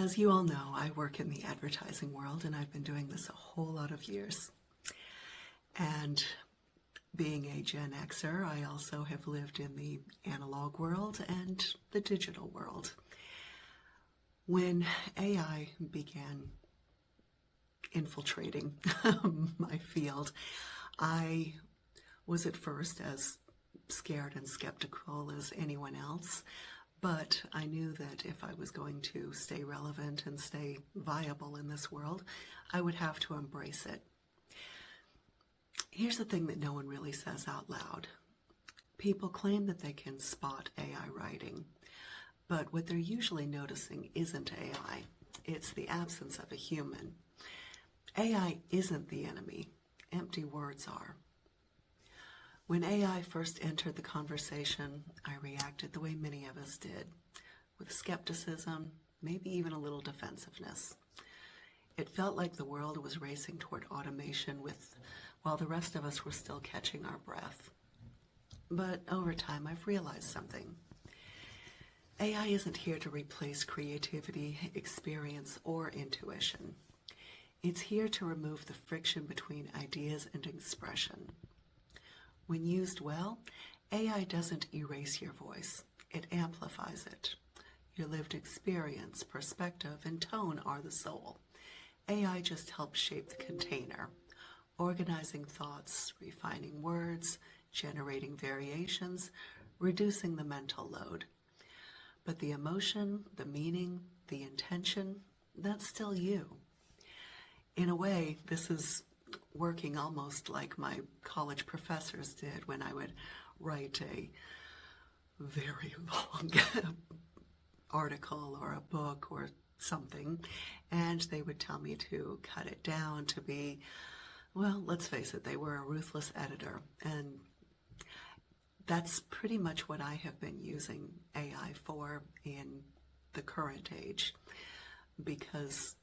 As you all know, I work in the advertising world, and I've been doing this a whole lot of years. And being a Gen Xer, I also have lived in the analog world and the digital world. When AI began infiltrating my field, I was at first as scared and skeptical as anyone else, but I knew that if I was going to stay relevant and stay viable in this world, I would have to embrace it. Here's the thing that no one really says out loud. People claim that they can spot AI writing, but what they're usually noticing isn't AI. It's the absence of a human. AI isn't the enemy. Empty words are. When AI first entered the conversation, I reacted the way many of us did, with skepticism, maybe even a little defensiveness. It felt like the world was racing toward automation while the rest of us were still catching our breath. But over time, I've realized something. AI isn't here to replace creativity, experience, or intuition. It's here to remove the friction between ideas and expression. When used well, AI doesn't erase your voice. It amplifies it. Your lived experience, perspective, and tone are the soul. AI just helps shape the container, organizing thoughts, refining words, generating variations, reducing the mental load. But the emotion, the meaning, the intention, that's still you. In a way, this is working almost like my college professors did when I would write a very long article or a book or something, and they would tell me to cut it down to be, well, let's face it, they were a ruthless editor, and that's pretty much what I have been using AI for in the current age, because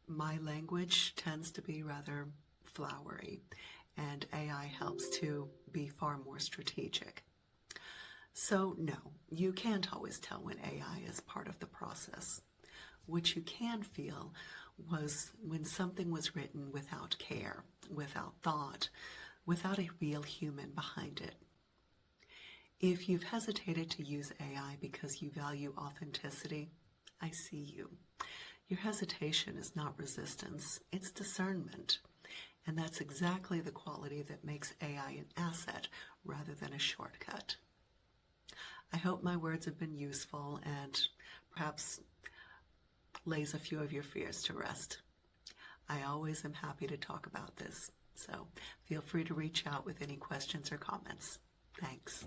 my language tends to be rather flowery, and AI helps to be far more strategic. So no, you can't always tell when AI is part of the process. What you can feel was when something was written without care, without thought, without a real human behind it. If you've hesitated to use AI because you value authenticity, I see you. Your hesitation is not resistance, it's discernment. And that's exactly the quality that makes AI an asset rather than a shortcut. I hope my words have been useful and perhaps lays a few of your fears to rest. I always am happy to talk about this, so feel free to reach out with any questions or comments. Thanks.